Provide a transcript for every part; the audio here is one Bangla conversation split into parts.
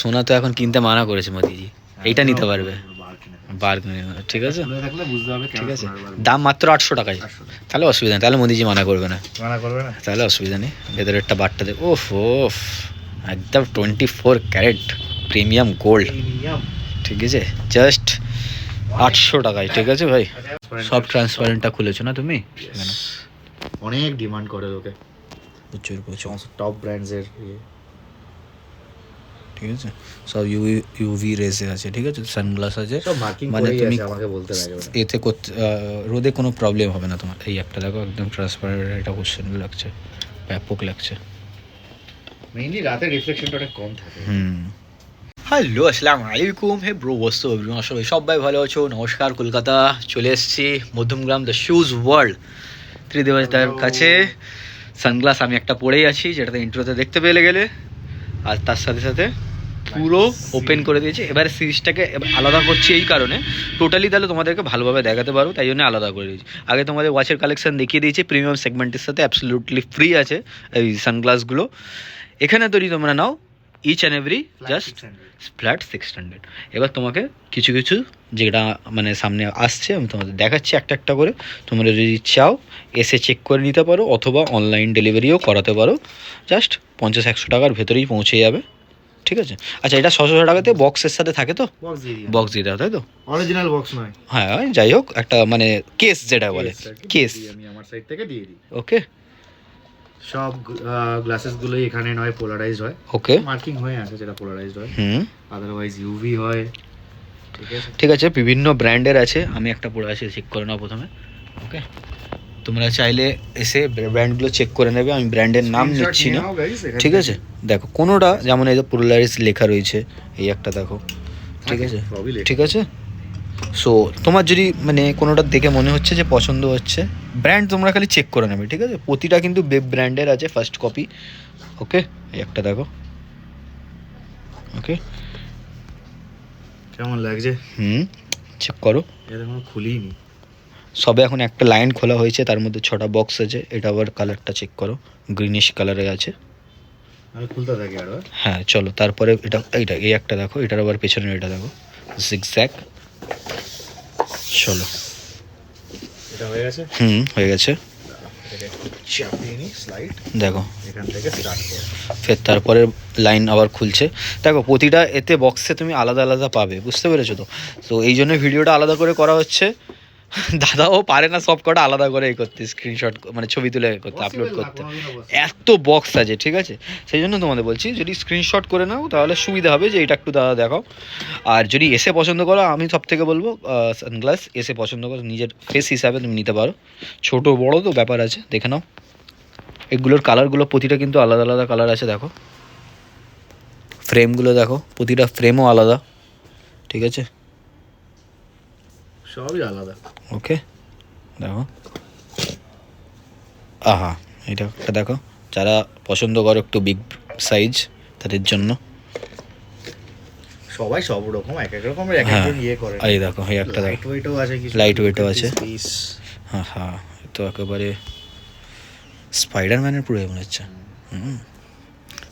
সোনা তো এখন কিনতে মানা করেছে মোদিজি, এইটা নিতে পারবে বার, ঠিক আছে ঠিক আছে। দাম মাত্র 800 টাকায়, তাহলে অসুবিধা নেই, তাহলে মোদিজি মানা করবে না, তাহলে অসুবিধা নেই। ভেতরে একটা বারটা দেখ, ওফ ওফ, একদম 24 ক্যারেট প্রিমিয়াম গোল্ড, ঠিক আছে, জাস্ট 800 টাকায়, ঠিক আছে ভাই। সব ট্রান্সপারেন্টটা খুলেছো না তুমি? অনেক ডিমান্ড করে ওকে, প্রচুর প্রচুর, টপ ব্র্যান্ডসের, ঠিক আছে। সব ইউভি রেসে আছে, ঠিক আছে, সানগ্লাস আছে, সব মার্কিং মানে করেই তুমি আছে, আমাকে বলতে লাগে না। এতে করতে রোদে কোনো প্রবলেম হবে না তোমার। এই একটা দেখো একদম ট্রান্সপারেন্ট, এটা কোশ্চেন লাগছে, ব্যাপক লাগছে। মেইনলি রাতে রিফ্লেকশনটা অনেক কম থাকে। হ্যালো, আসসালামু আলাইকুম। হে ব্রো, বস্তু সবাই ভালো আছো? নমস্কার, কলকাতা চলে এসেছি, মধ্যমগ্রাম দ্য শুজ ওয়ার্ল্ড, ত্রিদেবাস তার কাছে। সানগ্লাস আমি একটা পরেই আছি, যেটাতে ইন্ট্রোতে দেখতে পেলে গেলে, আর তার সাথে সাথে পুরো ওপেন করে দিয়েছি। এবারে সিরিজটাকে আলাদা করছি এই কারণে, টোটালি তাহলে তোমাদেরকে ভালোভাবে দেখাতে পারবো, তাই জন্য আলাদা করে দিয়েছি। আগে তোমাদের ওয়াচের কালেকশন দেখিয়ে দিয়েছি, প্রিমিয়াম সেগমেন্টের সাথে অ্যাবসলিউটলি ফ্রি আছে এই সানগ্লাসগুলো। এখানে তৈরি তোমরা নাও each and every just flat 600। এবার তোমাকে কিছু কিছু যেটা মানে সামনে আসছে আমি তোমাদের দেখাচ্ছি একটা একটা করে। তোমরা যদি চাও এসে চেক করে নিতে পারো, অথবা অনলাইন ডেলিভারিও করাতে পারো, জাস্ট 50-100 টাকার ভেতরেই পৌঁছে যাবে, ঠিক আছে। আচ্ছা, এটা 600 টাকাতে বক্সের সাথে থাকে তো? বক্স দিয়ে দাও, তাই তো? অরিজিনাল বক্স নয়, হ্যাঁ, যাই হোক, একটা মানে কেস যেটা বলে, কেস আমি আমার সাইড থেকে দিয়ে দিই। ওকে, সব গ্লাসেস গুলোই এখানে নয় পোলারাইজড হয়, ওকে, মার্কিং হয়ে আছে যেটা পোলারাইজড হয়, আদারওয়াইজ ইউভি হয়, ঠিক আছে। ঠিক আছে, বিভিন্ন ব্র্যান্ডের আছে, আমি একটা পরে আছি, চেক করে নাও প্রথমে, ওকে। তোমরা চাইলে এসে ব্র্যান্ডগুলো চেক করে নেবে, আমি ব্র্যান্ডের নাম নিচ্ছি না, ঠিক আছে। দেখো কোনোটা যেমন এই পোলারাইজ লেখা রয়েছে, এই একটা দেখো, ঠিক আছে, ঠিক আছে। সো তোমার যদি মানে কোনোটা দেখে মনে হচ্ছে যে পছন্দ হচ্ছে, ব্র্যান্ড তোমরা খালি চেক করে নেবে, ঠিক আছে। প্রতিটা কিন্তু ব্র্যান্ডের আছে ফার্স্ট কপি, ওকে। এই একটা দেখো, ওকে, কেমন লাগছে? চেক করো। এটা এখনো খুলিনি, সবে এখন একটা লাইন খোলা হয়েছে, তার মধ্যে 6টা বক্স আছে। এটা আবার কালারটা চেক করো, গ্রিনিশ কালারে আছে। আমি খুলতে থাকি আরো। হ্যাঁ চলো, তারপরে এইটা এই একটা দেখো, এটার আবার পেছনে এটা দেখো, জিগজ্যাগ। চলো, এটা হয়ে গেছে, হয়ে গেছে। দেখো এখান থেকে স্টার্ট করো, ফের তারপরে লাইন আবার খুলছে। দেখো প্রতিটা এতে বক্সে তুমি আলাদা আলাদা পাবে, বুঝতে পেরেছো তো? তো এই জন্য ভিডিওটা আলাদা করে করা হচ্ছে। দাদাও পারে না সব কটা আলাদা করে এই করতে, স্ক্রিনশট মানে ছবি তুলে করতে, আপলোড করতে, এত বক্স আছে, ঠিক আছে। সেই জন্য তোমাদের বলছি, যদি স্ক্রিনশট করে নাও তাহলে সুবিধা হবে, যে এটা একটু দাদা দেখাও। আর যদি এসে পছন্দ করো, আমি সব থেকে বলবো সানগ্লাস এসে পছন্দ করো, নিজের ফেস হিসাবে তুমি নিতে পারো। ছোট বড় তো ব্যাপার আছে, দেখে নাও। এগুলোর কালারগুলো প্রতিটা কিন্তু আলাদা আলাদা কালার আছে, দেখো ফ্রেমগুলো দেখো, প্রতিটা ফ্রেমও আলাদা, ঠিক আছে, সবই আলাদা, ওকে। দেখো, আহা, এটা একটা দেখো, যারা পছন্দ করো একটু বিগ সাইজ তাদের জন্য। সবাই সব রকম এক এক রকমের এক একজন ইয়ে করে। এই দেখো, এই একটা দেখো, লাইট ওয়েটও আছে, কিছু লাইট ওয়েটও আছে। হ্যাঁ, তো একেবারে স্পাইডারম্যানের পুরো মনে হচ্ছে।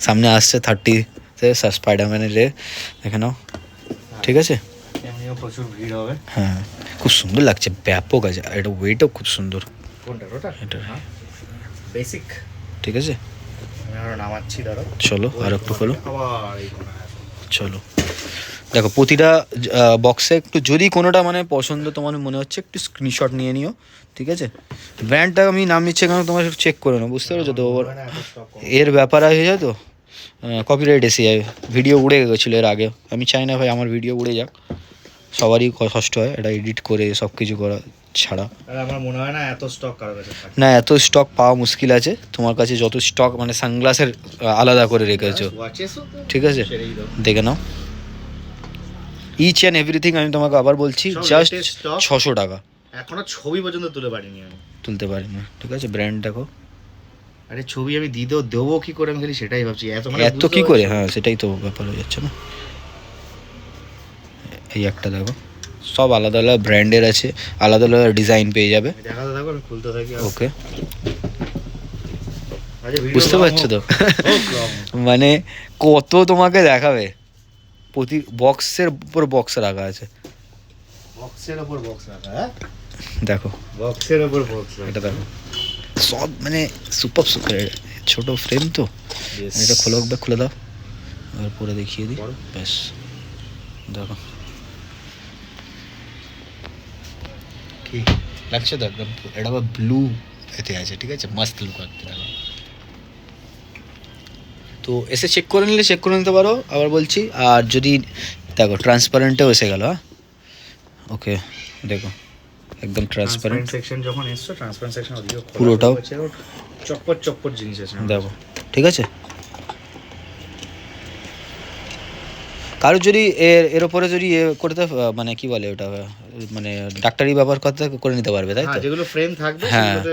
সামনে আসছে 30-তে স্পাইডারম্যানের দেখে নাও, ঠিক আছে। এমনিও প্রচুর ভিড় হবে। হ্যাঁ, খুব সুন্দর লাগছে, ব্যাপক আছে, আর এটা ওয়েটও খুব সুন্দর। কোনটা? ওটা এটা বেসিক, ঠিক আছে। আমি আরো নামাচ্ছি, দাঁড়াও। চলো আর একটু খোলো, আবার এই কোণা। চলো দেখো প্রতিটা বক্সে একটু, যদি কোনোটা মানে পছন্দ তোমার মনে হচ্ছে, একটু স্ক্রিনশট নিয়ে নিও, ঠিক আছে। ব্র্যান্ডটা আমি নাম নিচ্ছে কারণ তোমার চেক করে নাও, বুঝতে পেরেছো তো? এর ব্যাপার হয়ে যায় তো, কপিরাইট এসে যায়, ভিডিও উড়ে গেছিলো এর আগে। আমি চাই না ভাই আমার ভিডিও উড়ে যাক, সবারই কষ্ট হয় এটা এডিট করে সব কিছু করা ছাড়া। আমার মনে হয় না এত স্টক কারো কাছে থাকে। না, এত স্টক পাওয়া মুশকিল আছে। তোমার কাছে যত স্টক মানে সানগ্লাসের আলাদা করে রেখেছো, ঠিক আছে, দেখে নাও। ইচ অ্যান্ড এভরিথিং আমি তোমাকে আবার বলছি, জাস্ট 600 টাকা। এখনো ছবি পর্যন্ত তুলে পারিনি আমি, তুলতে পারি না, ঠিক আছে। ব্র্যান্ড দেখো, আরে ছবি আমি দেবো কি করে, আমি খালি সেটাই ভাবছি, এত কি করে। হ্যাঁ, সেটাই তো ব্যাপার হয়ে যাচ্ছে না। এই একটা দেখো, সব আলাদা আলাদা ব্র্যান্ডের আছে, আলাদা আলাদা ডিজাইন পেয়ে যাবে। দেখাতে থাকো, আমি খুলতে থাকি, ওকে। বুঝতে পারছো তো? মানে কত তোমাকে দেখাবে, প্রতি বক্সের উপর বক্স রাখা আছে, বক্সের ওপর বক্স রাখা, হ্যাঁ দেখো বক্সের ওপর বক্স রাখা। এটা দেখো সব মানে সুপার সুপার, ছোট ফ্রেম তো। Yes. এটা খোলো, একবার খুলে দাও, এবার পরে দেখিয়ে দিই। করো। ব্যাস দেখো কি লাগছে তো, একদম এটা আবার ব্লু এতে আছে, ঠিক আছে, মাস্ত লুক আসছে দেখো। তো এসে চেক করে নিলে চেক করে নিতে পারো, আবার বলছি। আর যদি দেখো ট্রান্সপারেন্টেও এসে গেল, হ্যাঁ ওকে দেখো একদম ট্রান্সপারেন্ট সেকশন যখন এসছো, ট্রান্সপারেন্ট সেকশন ওদিকে পুরোটাও চপ্পর চপ্পর জিনিস আছে দেখো, ঠিক আছে। কারো যদি এর ওপরে যদি করতে মানে কি বলে ওটা, মানে ডাক্তারি ব্যবহার করতে করে নিতে পারবে, তাই তো? যেগুলো ফ্রেম থাকবে হ্যাঁ। সেগুলোতে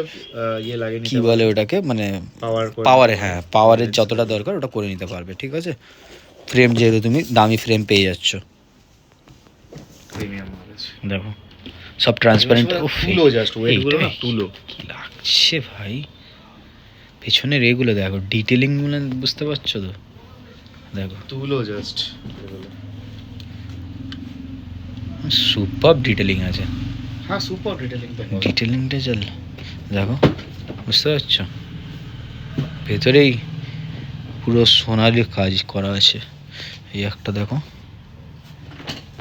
ইয়ে লাগে, কি বলে ওটাকে, মানে পাওয়ার পাওয়ারে, হ্যাঁ পাওয়ারের যতটা দরকার ওটা করে নিতে পারবে, ঠিক আছে। ফ্রেম যেহেতু তুমি দামি ফ্রেম পেয়ে যাচ্ছ, প্রিমিয়াম আছে। দেখো সব ট্রান্সপারেন্ট। তুলো জাস্ট ওয়েটগুলো না, তুলো কি লাগছে ভাই, পেছনের এগুলো দেখো, ডিটেলিং গুলো বুঝতে পারছো তো, দেখো তুলো জাস্ট সুপার ডিটেলিং আছে, হ্যাঁ সুপার ডিটেলিং তো হয়। ডিটেলিংটা চল দেখো, বুঝতে পারছো, ভেতরেই পুরো সোনালি কাজ করা আছে। এই একটা দেখো,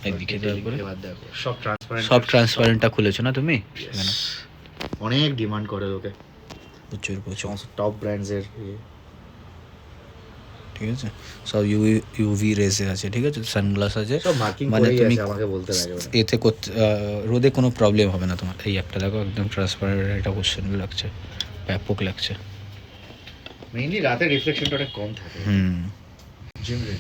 এইদিকে তারপরে এবার দেখো সব ট্রান্সপারেন্ট, সব ট্রান্সপারেন্টটা খুলেছো না তুমি? এখানে অনেক ডিমান্ড করে লোকে, প্রচুর প্রচুর, টপ ব্র্যান্ডস এর ঠিক আছে। সব ইউভি রেসে আছে, ঠিক আছে, সানগ্লাস আছে, সব মার্কিং মানে করেই তুমি আছে, আমাকে বলতে লাগে ওরা। এতে করতে রোদে কোনো প্রবলেম হবে না তোমার। এই একটা দেখো একদম ট্রান্সপারেন্ট, এটা কোশ্চেন লাগছে, ব্যাপক লাগছে। মেইনলি রাতে রিফ্লেকশনটা অনেক কম থাকে। জিম রে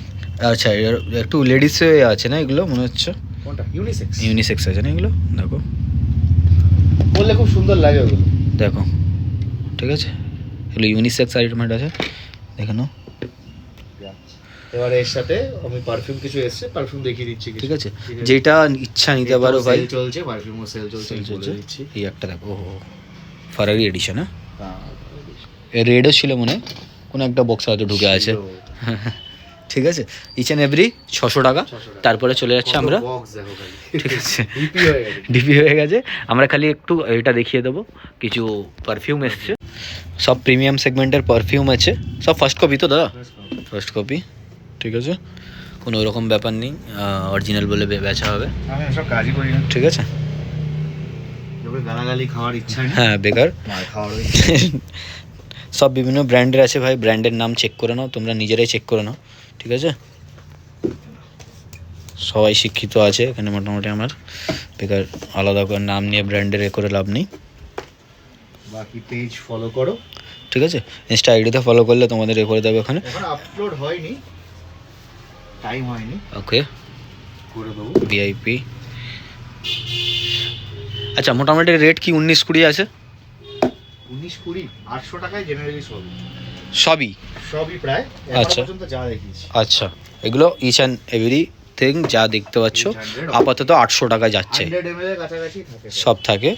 আচ্ছা এর একটু লেডিসে আছে না এগুলো, মনে হচ্ছে কোনটা ইউনিসেক্স ইউনিসেক্স আছে না এগুলো, দেখো বললে খুব সুন্দর লাগে ওগুলো। দেখো, ঠিক আছে, এগুলো ইউনিসেক্স আইটেমেন্ট আছে, দেখে নাও, এবারে এর সাথে আমি পারফিউম কিছু এসছে, পারফিউম দেখিয়ে দিচ্ছি কিছু, ঠিক আছে, যেটা ইচ্ছা নিতে পারো ভাই। সেল চলছে, পারফিউমও সেল চলছে, সেল বলে চলছে। দিচ্ছি। এই একটা দেখো, ও ফারারি এডিশন, হ্যাঁ হ্যাঁ, রেডও ছিল মনে হয়, কোনো একটা বক্স হয়তো ঢুকে আছে, ঠিক আছে। ইচ অ্যান্ড এভরি 600 টাকা, তারপরে চলে যাচ্ছে আমরা, বক্স দেখো খালি, ঠিক আছে, ডিপি হয়ে গেছে। ডিপি হয়ে গেছে। আমরা খালি একটু এটা দেখিয়ে দেবো, কিছু পারফিউম এসছে, সব প্রিমিয়াম সেগমেন্টের পারফিউম আছে, সব ফার্স্ট কপি তো দাদা, ফার্স্ট কপি, ঠিক আছে, কোনো ওরকম ব্যাপার নেই, অরিজিনাল বলে বেচা হবে, আমি সব কাজই করি না, ঠিক আছে। যবে গালাগালি খাওয়ার ইচ্ছা নেই, হ্যাঁ বেকার, মার খাওয়ার সব বিভিন্ন ব্র্যান্ডের আছে ভাই, ব্র্যান্ডের নাম চেক করে নাও, তোমরা নিজেরাই চেক করে নাও, ঠিক আছে। সবাই শিক্ষিত আছে এখানে মোটামুটি, আমার বেকার আলাদা করে নাম নিয়ে ব্র্যান্ডের এ করে লাভ নেই, বাকি পেজ ফলো করো, ঠিক আছে। ইনস্টা আইডিতে ফলো করলে তোমাদের এ করে দেবে ওখানে, এখন আপলোড হয়নি, টাইম হয়নি, ওকে করে দেবো। ভিআইপি। আচ্ছা মোটামুটি রেট কি 19-20 আছে? 19-20 800 টাকায় জেনারেলি সবই সবই প্রায় আচ্ছা। এখন পর্যন্ত যা দেখিয়েছি। আচ্ছা এগুলো ইচ অ্যান্ড এভরিথিং যা দেখতে পাচ্ছ 800 আপাতত 800 টাকায় যাচ্ছে, 100 ml এর কাছাকাছি থাকে, সব থাকে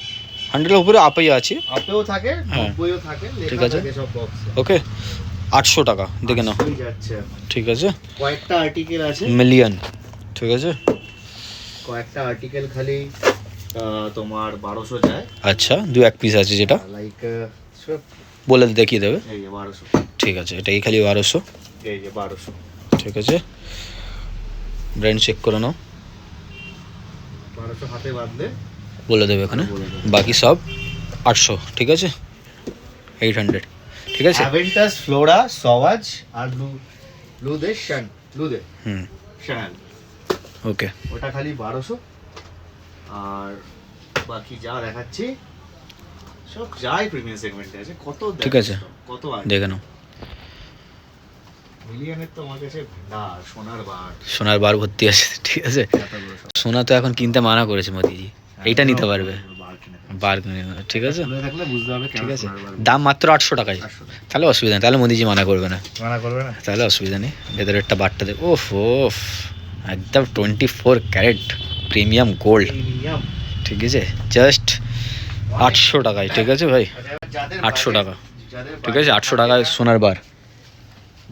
100-এর উপরে আপেই আছে, আপেও থাকে, হ্যাঁ। 90ও থাকে, ঠিক লেখা আছে। থাকে সব বক্সে। ওকে 800 টাকা দেখে নাও, যাচ্ছে এখন। ঠিক আছে। কয়েকটা আর্টিকেল আছে, মিলিয়ন, ঠিক আছে, কয়েকটা আর্টিকেল খালি তোমার 1200 যায়, আচ্ছা 2-1 পিস আছে যেটা লাইক বলে দেখিয়ে দেবে, এই যে 1200, ঠিক আছে, এটাই খালি 1200, এই যে 1200, ঠিক আছে। ব্র্যান্ড চেক করে নাও, 1200 হাতে বাঁধলে বলে দেবে এখানে, বলে দেবে। বাকি সব 800, ঠিক আছে, 800, ঠিক আছে। অ্যাভেন্টাস, ফ্লোরা, সওয়াজ আর ব্লুদে হুম শ্যানেল, ওকে ওটা খালি 1200, আর বাকি যা দেখাচ্ছি সব যাই প্রিমিয়াম সেগমেন্টে আছে। কত ঠিক আছে, কত দেখে নাও, মিলিয়নের তো আমার কাছে ভান্ডার, সোনার বার, সোনার বার ভর্তি আছে, ঠিক আছে। এতগুলো সব সোনা তো এখন কিনতে মানা করেছে মোদিজি, এইটা নিতে পারবে, বার কিনে বার কিনে নেবে, ঠিক আছে, খুলে দেখলে বুঝতে হবে কেন ঠিক আছে। সোনার বার। দাম মাত্র 800 টাকায়, 800 টাকা। তাহলে অসুবিধা নেই, তাহলে মোদিজি মানা করবে না, মানা করবে না, তাহলে অসুবিধা নেই। ভেতরে একটা বারটা দেখ, ওফ ওফ, একদম 24 ক্যারেট প্রিমিয়াম গোল্ড, প্রিমিয়াম, ঠিক আছে, জাস্ট 800 টাকায়, ঠিক আছে ভাই, আচ্ছা, এবার যাদের 800 budget- টাকা, যাদের ঠিক আছে, budget 800 টাকায় সোনার বার,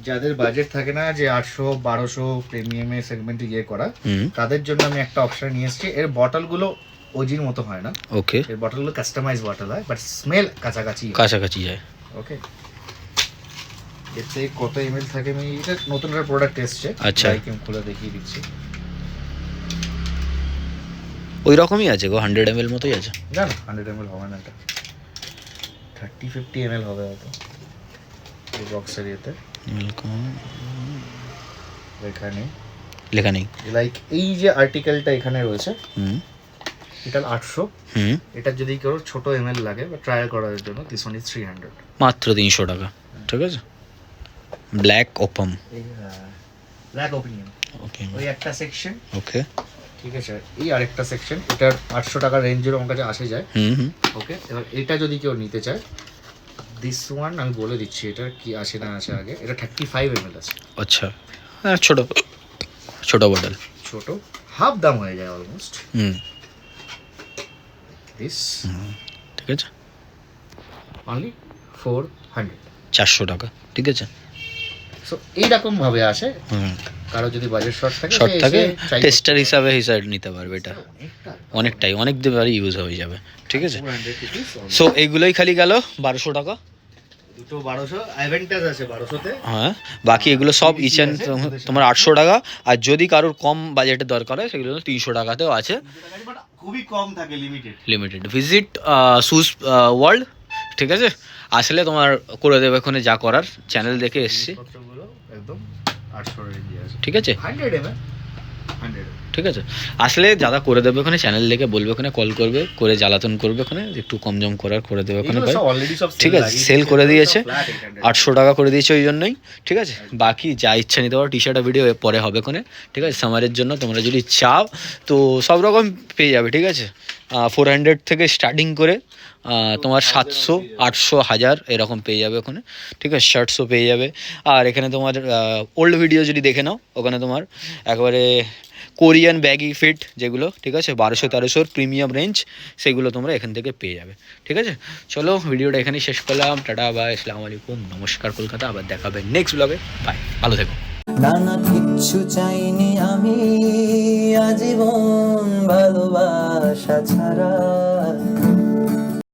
যাদের বাজেট থাকে না যে 800-1200 প্রিমিয়ামে সেগমেন্টে ইয়ে করা, তাদের জন্য আমি একটা অপশন নিয়ে এসেছি। এর বটলগুলো ওজির মতো হয় না, ওকে, এর বটলগুলো কাস্টমাইজ বটল হয়, বাট স্মেল কাছাকাছি যায়। ওকে, এতে কত এমএল থাকে আমি এটা নতুন একটা প্রোডাক্ট এসেছে, আচ্ছা, আমি খুলে দেখিয়ে দিচ্ছি। ওই রকমই আছে গো, 100 ml মতোই আছে। না না 100 ml হবে না, এটা 30-50 ml হবে হয়তো এই বক্সের ইয়েতে। এখানে লেখা নেই, লাইক এই যে আর্টিকেলটা এখানে রয়েছে, এটা 800, এটা যদি কেউ ছোট এমএল লাগে বা ট্রায়াল করার জন্য দিস ওয়ান ইজ 300, মাত্র 300 টাকা। ঠিক আছে, ব্ল্যাক ওপাম, ব্ল্যাক ওপিনিয়ন, ওকে, ওই একটা সেকশন। ওকে, ঠিক আছে, এই আরেকটা সেকশন, এটা 800 টাকার রেঞ্জের আমার কাছে আসে যায়। ওকে, এবার এটা যদি কেউ নিতে চায়, দিস ওয়ান আমি বলে দিচ্ছি এটা কি আসে না আসে আগে, এটা 35 ml আছে। আচ্ছা, হ্যাঁ, ছোট বটল, ছোট, হাফ দাম হয়ে যায় অলমোস্ট। দিস, ঠিক আছে, অনলি 400, 400 টাকা। ঠিক আছে, সো এইরকম ভাবে আসে। কারো যদি বাজেট শর্ট থাকে টেস্টার হিসাবে নিতে পারবে, এটা অনেক দিনবারই ইউজ হয়ে যাবে। ঠিক আছে, সো এইগুলোই খালি গেল 1200 টাকা, দুটো 1200, অ্যাভেন্টাস আছে 1200-তে। হ্যাঁ, বাকি এগুলো সব ইচেন তোমার 800 টাকা, আর যদি কারোর কম বাজেটে দরকার হয় সেগুলো 300 টাকাতেও আছে, খুবই কম থাকে, লিমিটেড। ভিজিট শুজ ওয়ার্ল্ড, ঠিক আছে, আসলে তোমার করে দেবে ওখানে যা করার, চ্যানেল দেখে এসছি, একদম 800 রেঞ্জে আছে। ঠিক আছে, 100 ml, 100, ঠিক আছে, আসলে যারা করে দেবে ওখানে, চ্যানেল দেখে বলবে, ওখানে কল করবে, করে জ্বালাতন করবে, ওখানে একটু কম জম করার করে দেবে ওখানে, ঠিক আছে, সেল করে দিয়েছে, 800 টাকা করে দিয়েছে ওই জন্যই। ঠিক আছে, বাকি যা ইচ্ছা নিতে পারো, টি শার্ট ভিডিও পরে হবে ওখানে। ঠিক আছে, সামারের জন্য তোমরা যদি চাও তো সব রকম পেয়ে যাবে। ঠিক আছে, 400 থেকে স্টার্টিং করে তোমার 700, 800, 1000 এরকম পেয়ে যাবে ওখানে। ঠিক আছে, শার্টসও পেয়ে যাবে। আর এখানে তোমার ওল্ড ভিডিও যদি দেখে নাও, ওখানে তোমার একবারে কোরিয়ান ব্যাগি ফিট যেগুলো, ঠিক আছে, 1200-1300 প্রিমিয়াম রেঞ্জ, সেগুলো তোমরা এখান থেকে পেয়ে যাবে। ঠিক আছে, চলো ভিডিওটা এখানেই শেষ করলাম। টাটা, বাই, আসসালামু আলাইকুম, নমস্কার কলকাতা, আবার দেখা হবে নেক্সট ব্লগে। বাই, ভালো থেকো। নানা কিচ্ছু চাইনি আমি আজীবন ভালোবাসা ছাড়া।